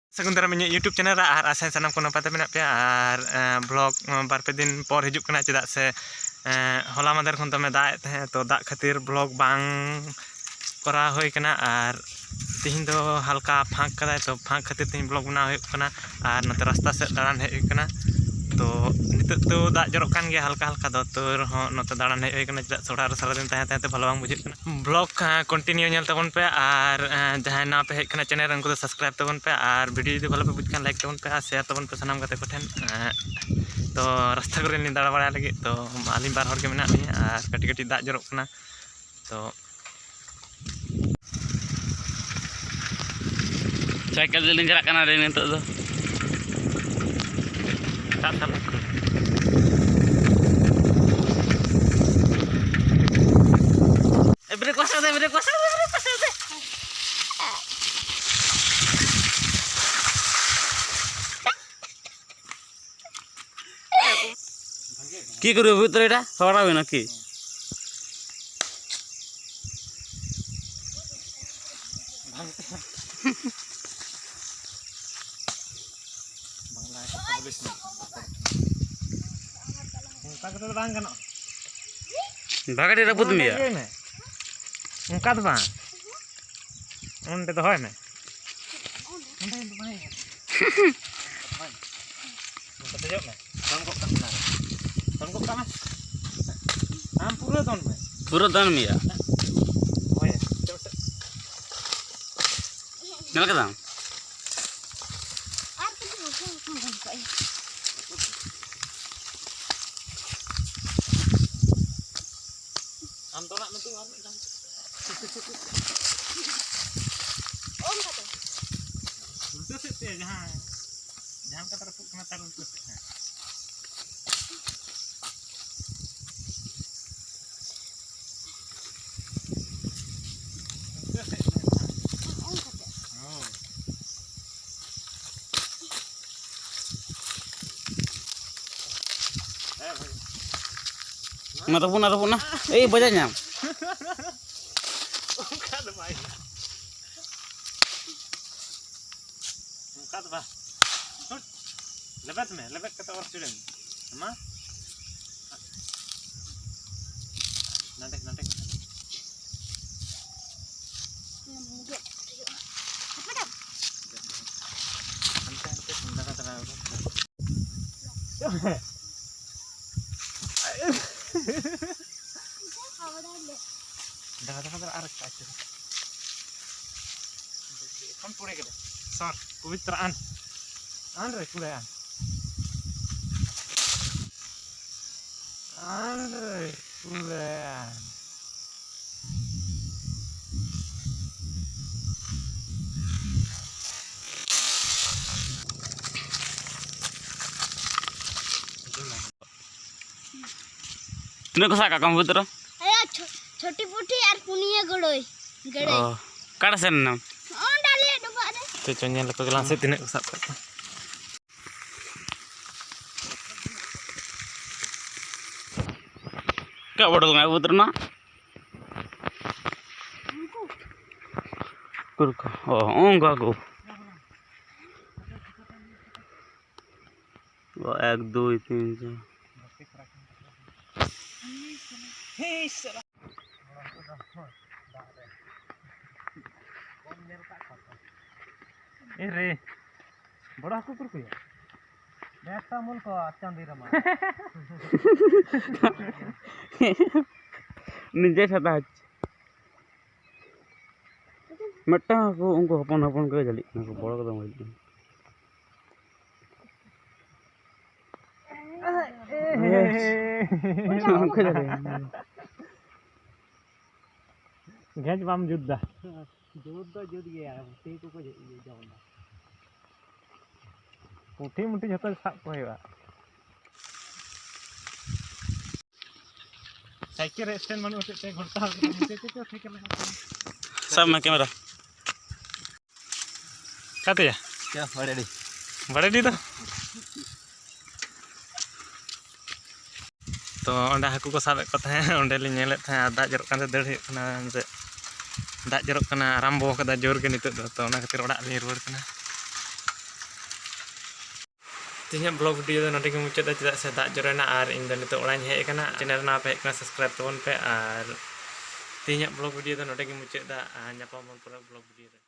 Sagun dalam YouTube channel ar asen sanam ko napate mena pe ar vlog bar pe din por hijuk kana cedak se hola mader khon tome dae to dak khatir vlog bang kora hoy kana ar tihin do halka phank kada to phank khatir tihin vlog bana hoy kana ar nate rasta se daran hej kana to nitok to dak jorok kan ge halka halka do to ho note daran hej kana cedak sora ar sara din tahe tahe bhalo bang bujik kana vlog continue nyel tabon pe ar jahan na pe hej kana channel unku subscribe tabon pe ar video jodi bhalo pe bujik kan like tabon pe ar share tabon pe sanam gate ko then तो रास्ता करे नि दाड़ा बड़ा लगे तो आलिम बार हर के मेना नि आर कटी कटी दाग जरक कना तो साइकिल जलिन जरा कना रे नितो दो ता ता ब्रेक कोसा दे কি করবে ভিতরে এটা ছড়াবে নাকি ভাগাটি রাখবো তুমি उनका तो बांग उनते तो होय में उनते जो में Ton kok kamas? Pura ton me. Pura ton me ya. Oh ya. Nela kadang. Am to nak metu am dang. Om kata. Itu sih jangan kata repuk kena taruh itu. Natapun na. Baca nyam. Ungkat baik. Ungkat bah. Lebet kata orang student. Sama? Nanti. Apa dah? Nanti sudah kata orang. Dah arak aja. Kan pure kita. Sor, kewitraan. Andre purean. Andre purean. Tuna kosa ka kamu putra? छोटी पुठी यार पुनिया गड़ोई गड़े काड़ा से नाम डालिए डब्बा दे तो चंजन लको गलास से तिने साब कर क्या बड़ल ngai putra na kurko onga go 1 2 3 Hei salah. Re, bड़ा aku kurku ya. Desa mul ko acandi rama. निजे छता मट्टा को उनको हपन के जली को बड़ कदम होई घेज बाम जुद्दा जुद गया ते को जावना पुठी मुठी जतो साब को हेवा साइकिल स्टैंड मन उठे ते घरता ते साइकिल सब में कैमरा काते या क्या बड़े दी तो अंडा हाकू को साबे को थाहे अंडे li नेलेत थाहे दाग जरक कान दड़ हुई कना जे दाग जरक कना आरंभो कदा जोर के नित दो तो ओना खातिर ओड़ा li रुवाड़ कना तिहियां ब्लॉग वीडियो दो नोटे के मुचाद चेदा से दाग जरेना और इन दो नितो ओड़ाई हेज कना चैनल ना पे हेकना सब्सक्राइब तबन पे और तिहियां ब्लॉग वीडियो दो नोटे के मुचादा ᱧᱟᱯᱟᱢ ᱵᱚᱱ ᱯᱚᱨᱮ ब्लॉग वीडियो रे।